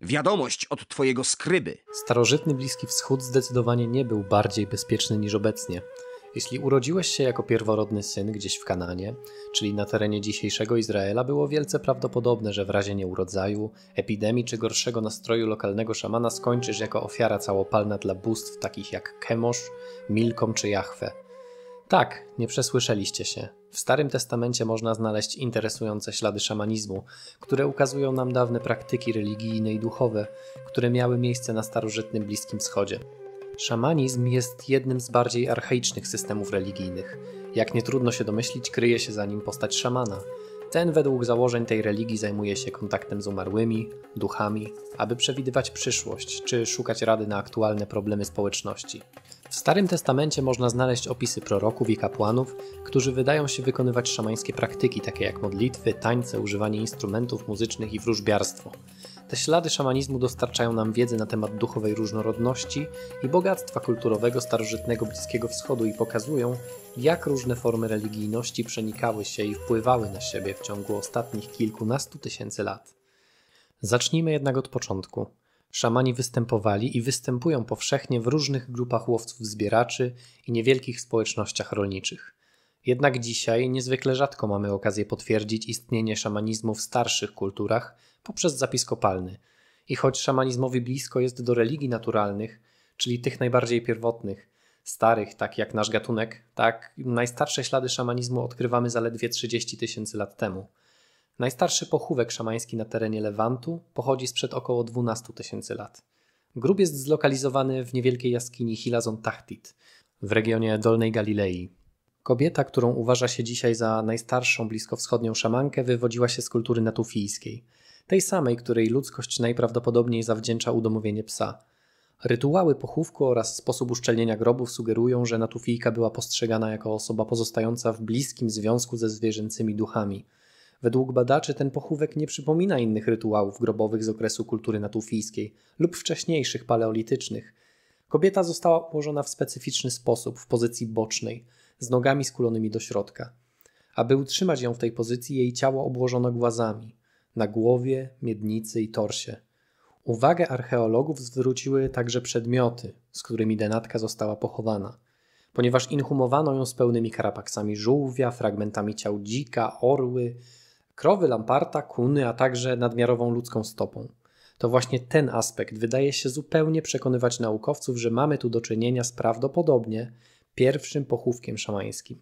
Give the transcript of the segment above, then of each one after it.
Wiadomość od twojego skryby. Starożytny Bliski Wschód zdecydowanie nie był bardziej bezpieczny niż obecnie. Jeśli urodziłeś się jako pierworodny syn gdzieś w Kanaanie, czyli na terenie dzisiejszego Izraela, było wielce prawdopodobne, że w razie nieurodzaju, epidemii czy gorszego nastroju lokalnego szamana skończysz jako ofiara całopalna dla bóstw takich jak Chemosh, Milkom czy Jahwe. Tak, nie przesłyszeliście się. W Starym Testamencie można znaleźć interesujące ślady szamanizmu, które ukazują nam dawne praktyki religijne i duchowe, które miały miejsce na starożytnym Bliskim Wschodzie. Szamanizm jest jednym z bardziej archaicznych systemów religijnych. Jak nie trudno się domyślić, kryje się za nim postać szamana. Ten według założeń tej religii zajmuje się kontaktem z umarłymi, duchami, aby przewidywać przyszłość, czy szukać rady na aktualne problemy społeczności. W Starym Testamencie można znaleźć opisy proroków i kapłanów, którzy wydają się wykonywać szamańskie praktyki, takie jak modlitwy, tańce, używanie instrumentów muzycznych i wróżbiarstwo. Te ślady szamanizmu dostarczają nam wiedzy na temat duchowej różnorodności i bogactwa kulturowego starożytnego Bliskiego Wschodu i pokazują, jak różne formy religijności przenikały się i wpływały na siebie w ciągu ostatnich kilkunastu tysięcy lat. Zacznijmy jednak od początku. Szamani występowali i występują powszechnie w różnych grupach łowców-zbieraczy i niewielkich społecznościach rolniczych. Jednak dzisiaj niezwykle rzadko mamy okazję potwierdzić istnienie szamanizmu w starszych kulturach poprzez zapis kopalny. I choć szamanizmowi blisko jest do religii naturalnych, czyli tych najbardziej pierwotnych, starych, tak jak nasz gatunek, tak najstarsze ślady szamanizmu odkrywamy zaledwie 30 tysięcy lat temu. Najstarszy pochówek szamański na terenie Lewantu pochodzi sprzed około 12 tysięcy lat. Grób jest zlokalizowany w niewielkiej jaskini Hilazon Tahtit w regionie Dolnej Galilei. Kobieta, którą uważa się dzisiaj za najstarszą bliskowschodnią szamankę, wywodziła się z kultury natufijskiej, tej samej, której ludzkość najprawdopodobniej zawdzięcza udomowienie psa. Rytuały pochówku oraz sposób uszczelnienia grobów sugerują, że Natufijka była postrzegana jako osoba pozostająca w bliskim związku ze zwierzęcymi duchami. Według badaczy ten pochówek nie przypomina innych rytuałów grobowych z okresu kultury natufijskiej lub wcześniejszych paleolitycznych. Kobieta została ułożona w specyficzny sposób, w pozycji bocznej, z nogami skulonymi do środka. Aby utrzymać ją w tej pozycji, jej ciało obłożono głazami na głowie, miednicy i torsie. Uwagę archeologów zwróciły także przedmioty, z którymi denatka została pochowana, ponieważ inhumowano ją z pełnymi karapaksami żółwia, fragmentami ciał dzika, orły, krowy, lamparta, kuny, a także nadmiarową ludzką stopą. To właśnie ten aspekt wydaje się zupełnie przekonywać naukowców, że mamy tu do czynienia z prawdopodobnie pierwszym pochówkiem szamańskim.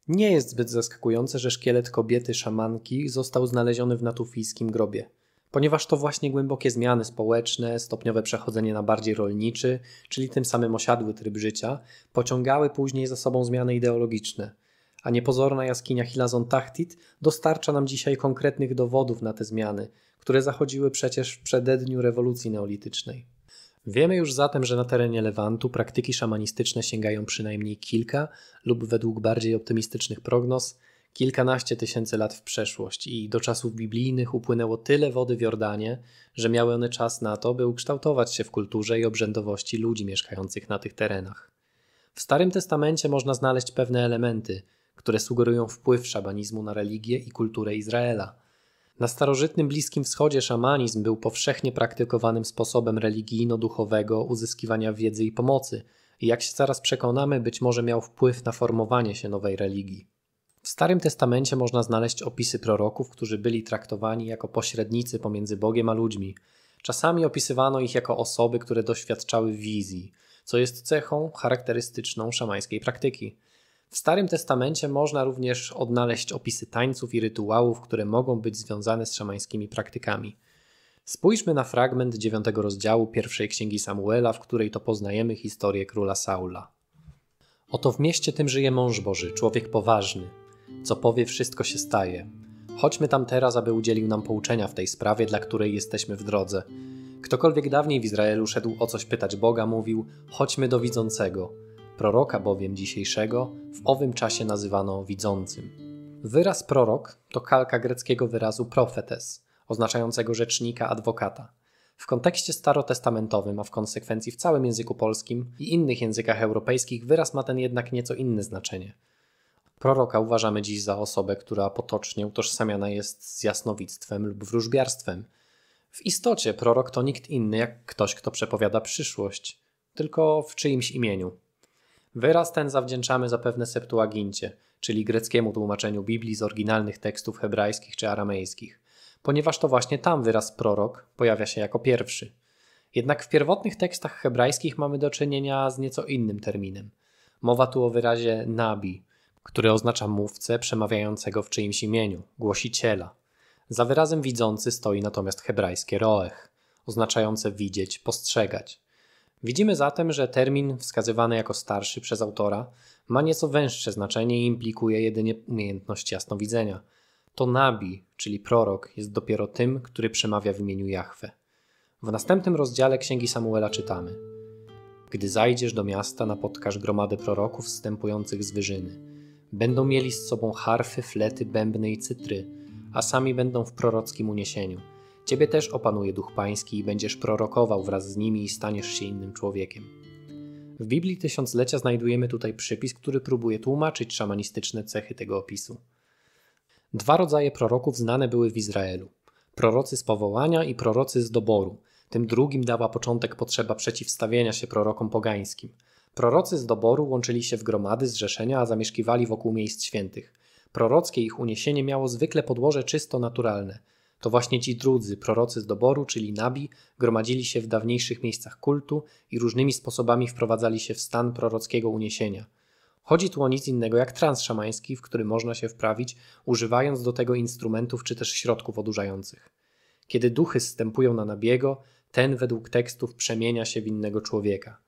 Nie jest zbyt zaskakujące, że szkielet kobiety szamanki został znaleziony w natufijskim grobie, ponieważ to właśnie głębokie zmiany społeczne, stopniowe przechodzenie na bardziej rolniczy, czyli tym samym osiadły tryb życia, pociągały później za sobą zmiany ideologiczne, a niepozorna jaskinia Hilazon Tahtit dostarcza nam dzisiaj konkretnych dowodów na te zmiany, które zachodziły przecież w przededniu rewolucji neolitycznej. Wiemy już zatem, że na terenie Lewantu praktyki szamanistyczne sięgają przynajmniej kilka lub według bardziej optymistycznych prognoz kilkanaście tysięcy lat w przeszłość i do czasów biblijnych upłynęło tyle wody w Jordanie, że miały one czas na to, by ukształtować się w kulturze i obrzędowości ludzi mieszkających na tych terenach. W Starym Testamencie można znaleźć pewne elementy, które sugerują wpływ szamanizmu na religię i kulturę Izraela. Na starożytnym Bliskim Wschodzie szamanizm był powszechnie praktykowanym sposobem religijno-duchowego uzyskiwania wiedzy i pomocy i jak się zaraz przekonamy, być może miał wpływ na formowanie się nowej religii. W Starym Testamencie można znaleźć opisy proroków, którzy byli traktowani jako pośrednicy pomiędzy Bogiem a ludźmi. Czasami opisywano ich jako osoby, które doświadczały wizji, co jest cechą charakterystyczną szamańskiej praktyki. W Starym Testamencie można również odnaleźć opisy tańców i rytuałów, które mogą być związane z szamańskimi praktykami. Spójrzmy na fragment 9 rozdziału pierwszej księgi Samuela, w której to poznajemy historię króla Saula. Oto w mieście tym żyje mąż Boży, człowiek poważny. Co powie, wszystko się staje. Chodźmy tam teraz, aby udzielił nam pouczenia w tej sprawie, dla której jesteśmy w drodze. Ktokolwiek dawniej w Izraelu szedł o coś pytać Boga, mówił: chodźmy do widzącego. Proroka bowiem dzisiejszego w owym czasie nazywano widzącym. Wyraz prorok to kalka greckiego wyrazu profetes, oznaczającego rzecznika, adwokata. W kontekście starotestamentowym, a w konsekwencji w całym języku polskim i innych językach europejskich wyraz ma ten jednak nieco inne znaczenie. Proroka uważamy dziś za osobę, która potocznie utożsamiana jest z jasnowictwem lub wróżbiarstwem. W istocie prorok to nikt inny jak ktoś, kto przepowiada przyszłość, tylko w czyimś imieniu. Wyraz ten zawdzięczamy zapewne Septuagincie, czyli greckiemu tłumaczeniu Biblii z oryginalnych tekstów hebrajskich czy aramejskich, ponieważ to właśnie tam wyraz prorok pojawia się jako pierwszy. Jednak w pierwotnych tekstach hebrajskich mamy do czynienia z nieco innym terminem. Mowa tu o wyrazie nabi, który oznacza mówcę przemawiającego w czyimś imieniu, głosiciela. Za wyrazem widzący stoi natomiast hebrajskie roech, oznaczające widzieć, postrzegać. Widzimy zatem, że termin wskazywany jako starszy przez autora ma nieco węższe znaczenie i implikuje jedynie umiejętność jasnowidzenia. To nabi, czyli prorok, jest dopiero tym, który przemawia w imieniu Jahwe. W następnym rozdziale Księgi Samuela czytamy: Gdy zajdziesz do miasta, napotkasz gromadę proroków wstępujących z wyżyny. Będą mieli z sobą harfy, flety, bębny i cytry, a sami będą w prorockim uniesieniu. Ciebie też opanuje Duch Pański i będziesz prorokował wraz z nimi i staniesz się innym człowiekiem. W Biblii Tysiąclecia znajdujemy tutaj przypis, który próbuje tłumaczyć szamanistyczne cechy tego opisu. Dwa rodzaje proroków znane były w Izraelu. Prorocy z powołania i prorocy z doboru. Tym drugim dała początek potrzeba przeciwstawienia się prorokom pogańskim. Prorocy z doboru łączyli się w gromady, zrzeszenia, a zamieszkiwali wokół miejsc świętych. Prorockie ich uniesienie miało zwykle podłoże czysto naturalne. To właśnie ci drudzy, prorocy z doboru, czyli nabi, gromadzili się w dawniejszych miejscach kultu i różnymi sposobami wprowadzali się w stan prorockiego uniesienia. Chodzi tu o nic innego jak trans szamański, w który można się wprawić, używając do tego instrumentów czy też środków odurzających. Kiedy duchy zstępują na nabiego, ten według tekstów przemienia się w innego człowieka.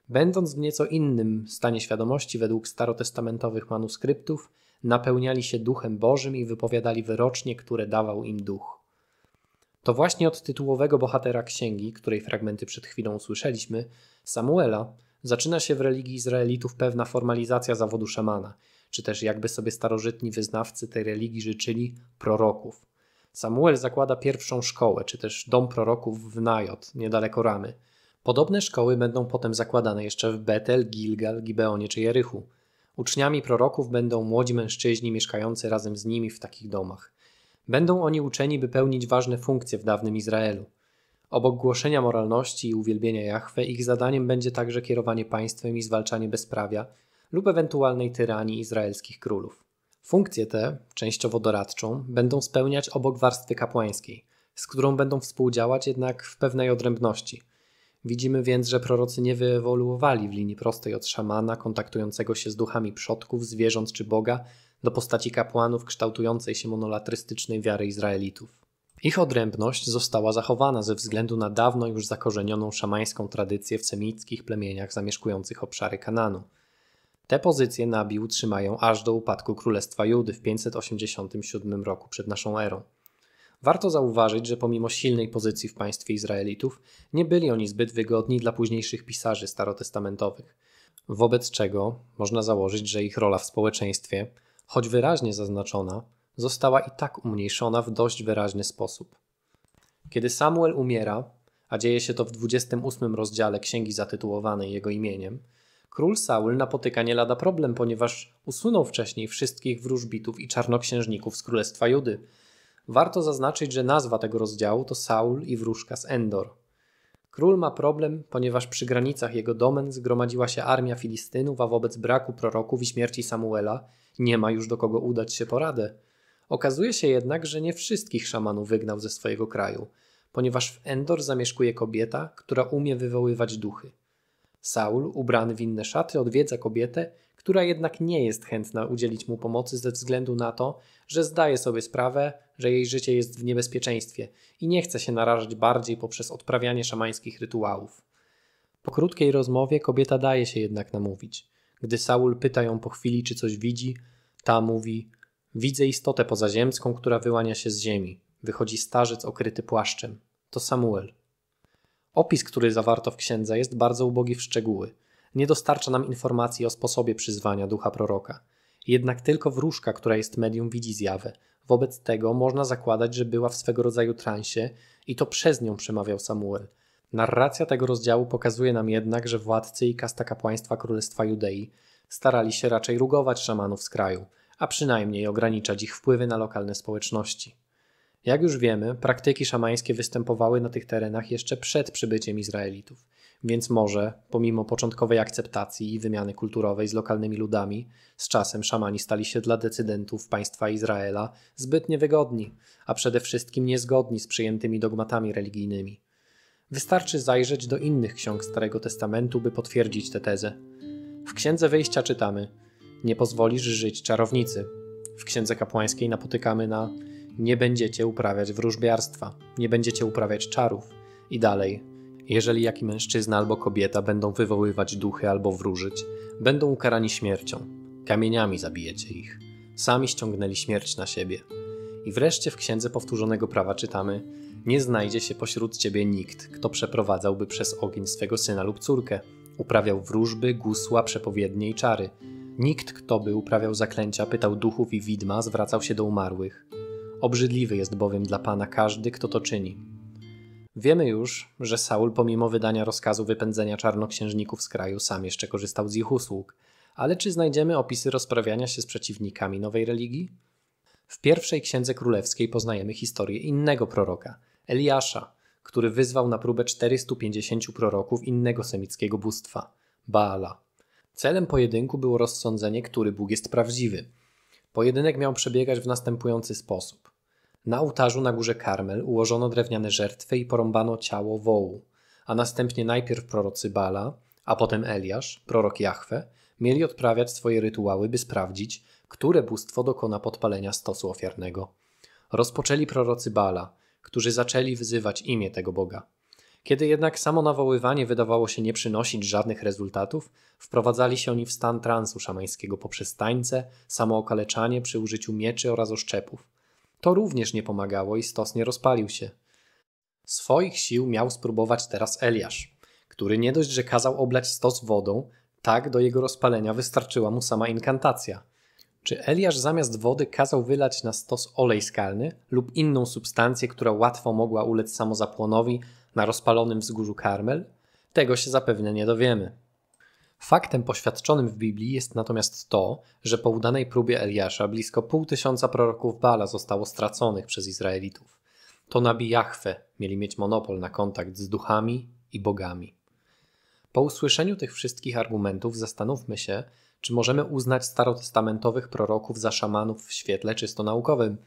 Będąc w nieco innym stanie świadomości według starotestamentowych manuskryptów, napełniali się Duchem Bożym i wypowiadali wyrocznie, które dawał im Duch. To właśnie od tytułowego bohatera księgi, której fragmenty przed chwilą usłyszeliśmy, Samuela, zaczyna się w religii Izraelitów pewna formalizacja zawodu szamana, czy też jakby sobie starożytni wyznawcy tej religii życzyli, proroków. Samuel zakłada pierwszą szkołę, czy też dom proroków w Najot, niedaleko Ramy. Podobne szkoły będą potem zakładane jeszcze w Betel, Gilgal, Gibeonie czy Jerichu. Uczniami proroków będą młodzi mężczyźni mieszkający razem z nimi w takich domach. Będą oni uczeni, by pełnić ważne funkcje w dawnym Izraelu. Obok głoszenia moralności i uwielbienia Jahwe, ich zadaniem będzie także kierowanie państwem i zwalczanie bezprawia lub ewentualnej tyranii izraelskich królów. Funkcje te, częściowo doradczą, będą spełniać obok warstwy kapłańskiej, z którą będą współdziałać jednak w pewnej odrębności. Widzimy więc, że prorocy nie wyewoluowali w linii prostej od szamana kontaktującego się z duchami przodków, zwierząt czy Boga do postaci kapłanów kształtującej się monolatrystycznej wiary Izraelitów. Ich odrębność została zachowana ze względu na dawno już zakorzenioną szamańską tradycję w semickich plemieniach zamieszkujących obszary Kananu. Te pozycje nabi utrzymają aż do upadku Królestwa Judy w 587 roku przed naszą erą. Warto zauważyć, że pomimo silnej pozycji w państwie Izraelitów, nie byli oni zbyt wygodni dla późniejszych pisarzy starotestamentowych, wobec czego można założyć, że ich rola w społeczeństwie, choć wyraźnie zaznaczona, została i tak umniejszona w dość wyraźny sposób. Kiedy Samuel umiera, a dzieje się to w 28 rozdziale księgi zatytułowanej jego imieniem, król Saul napotyka nie lada problem, ponieważ usunął wcześniej wszystkich wróżbitów i czarnoksiężników z Królestwa Judy. Warto zaznaczyć, że nazwa tego rozdziału to Saul i wróżka z Endor. Król ma problem, ponieważ przy granicach jego domen zgromadziła się armia Filistynów, a wobec braku proroków i śmierci Samuela nie ma już do kogo udać się po radę. Okazuje się jednak, że nie wszystkich szamanów wygnał ze swojego kraju, ponieważ w Endor zamieszkuje kobieta, która umie wywoływać duchy. Saul, ubrany w inne szaty, odwiedza kobietę, która jednak nie jest chętna udzielić mu pomocy ze względu na to, że zdaje sobie sprawę, że jej życie jest w niebezpieczeństwie i nie chce się narażać bardziej poprzez odprawianie szamańskich rytuałów. Po krótkiej rozmowie kobieta daje się jednak namówić. Gdy Saul pyta ją po chwili, czy coś widzi, ta mówi: widzę istotę pozaziemską, która wyłania się z ziemi. Wychodzi starzec okryty płaszczem. To Samuel. Opis, który zawarto w księdze, jest bardzo ubogi w szczegóły. Nie dostarcza nam informacji o sposobie przyzwania ducha proroka. Jednak tylko wróżka, która jest medium, widzi zjawę. Wobec tego można zakładać, że była w swego rodzaju transie i to przez nią przemawiał Samuel. Narracja tego rozdziału pokazuje nam jednak, że władcy i kasta kapłaństwa Królestwa Judei starali się raczej rugować szamanów z kraju, a przynajmniej ograniczać ich wpływy na lokalne społeczności. Jak już wiemy, praktyki szamańskie występowały na tych terenach jeszcze przed przybyciem Izraelitów, więc może, pomimo początkowej akceptacji i wymiany kulturowej z lokalnymi ludami, z czasem szamani stali się dla decydentów państwa Izraela zbyt niewygodni, a przede wszystkim niezgodni z przyjętymi dogmatami religijnymi. Wystarczy zajrzeć do innych ksiąg Starego Testamentu, by potwierdzić tę tezę. W Księdze Wyjścia czytamy: nie pozwolisz żyć czarownicy. W Księdze Kapłańskiej napotykamy na: nie będziecie uprawiać wróżbiarstwa, nie będziecie uprawiać czarów. I dalej: jeżeli jaki mężczyzna albo kobieta będą wywoływać duchy albo wróżyć, będą ukarani śmiercią. Kamieniami zabijecie ich. Sami ściągnęli śmierć na siebie. I wreszcie w Księdze Powtórzonego Prawa czytamy: nie znajdzie się pośród ciebie nikt, kto przeprowadzałby przez ogień swego syna lub córkę, uprawiał wróżby, gusła, przepowiednie i czary. Nikt, kto by uprawiał zaklęcia, pytał duchów i widma, zwracał się do umarłych. Obrzydliwy jest bowiem dla Pana każdy, kto to czyni. Wiemy już, że Saul pomimo wydania rozkazu wypędzenia czarnoksiężników z kraju sam jeszcze korzystał z ich usług, ale czy znajdziemy opisy rozprawiania się z przeciwnikami nowej religii? W pierwszej Księdze Królewskiej poznajemy historię innego proroka, Eliasza, który wyzwał na próbę 450 proroków innego semickiego bóstwa, Baala. Celem pojedynku było rozsądzenie, który Bóg jest prawdziwy. Pojedynek miał przebiegać w następujący sposób. Na ołtarzu na górze Karmel ułożono drewniane żertwy i porąbano ciało wołu, a następnie najpierw prorocy Baala, a potem Eliasz, prorok Jahwe, mieli odprawiać swoje rytuały, by sprawdzić, które bóstwo dokona podpalenia stosu ofiarnego. Rozpoczęli prorocy Baala, którzy zaczęli wyzywać imię tego Boga. Kiedy jednak samo nawoływanie wydawało się nie przynosić żadnych rezultatów, wprowadzali się oni w stan transu szamańskiego poprzez tańce, samookaleczanie przy użyciu mieczy oraz oszczepów. To również nie pomagało i stos nie rozpalił się. Swoich sił miał spróbować teraz Eliasz, który nie dość, że kazał oblać stos wodą, tak do jego rozpalenia wystarczyła mu sama inkantacja. Czy Eliasz zamiast wody kazał wylać na stos olej skalny lub inną substancję, która łatwo mogła ulec samozapłonowi na rozpalonym wzgórzu Karmel? Tego się zapewne nie dowiemy. Faktem poświadczonym w Biblii jest natomiast to, że po udanej próbie Eliasza blisko 500 proroków Baala zostało straconych przez Izraelitów. To nabi Jahwe mieli mieć monopol na kontakt z duchami i bogami. Po usłyszeniu tych wszystkich argumentów zastanówmy się, czy możemy uznać starotestamentowych proroków za szamanów w świetle czysto naukowym.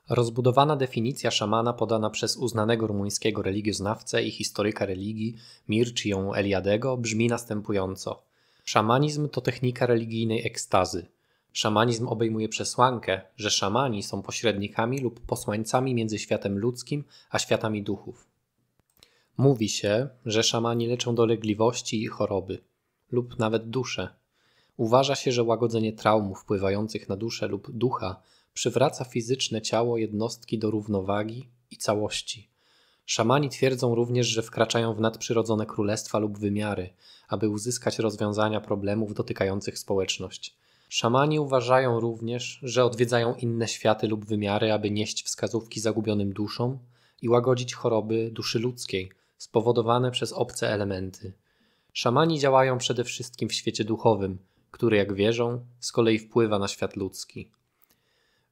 Rozbudowana definicja szamana podana przez uznanego rumuńskiego religioznawcę i historyka religii Mircea Eliadego brzmi następująco. Szamanizm to technika religijnej ekstazy. Szamanizm obejmuje przesłankę, że szamani są pośrednikami lub posłańcami między światem ludzkim a światami duchów. Mówi się, że szamani leczą dolegliwości i choroby, lub nawet dusze. Uważa się, że łagodzenie traum wpływających na duszę lub ducha przywraca fizyczne ciało jednostki do równowagi i całości. Szamani twierdzą również, że wkraczają w nadprzyrodzone królestwa lub wymiary, aby uzyskać rozwiązania problemów dotykających społeczność. Szamani uważają również, że odwiedzają inne światy lub wymiary, aby nieść wskazówki zagubionym duszom i łagodzić choroby duszy ludzkiej spowodowane przez obce elementy. Szamani działają przede wszystkim w świecie duchowym, który, jak wierzą, z kolei wpływa na świat ludzki.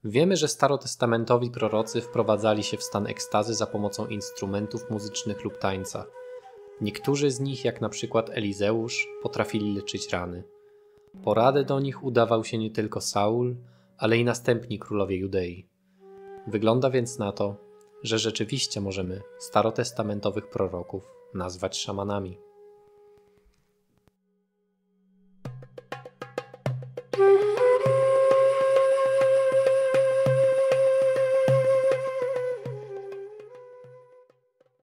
Wiemy, że starotestamentowi prorocy wprowadzali się w stan ekstazy za pomocą instrumentów muzycznych lub tańca. Niektórzy z nich, jak na przykład Elizeusz, potrafili leczyć rany. Po radę do nich udawał się nie tylko Saul, ale i następni królowie Judei. Wygląda więc na to, że rzeczywiście możemy starotestamentowych proroków nazwać szamanami.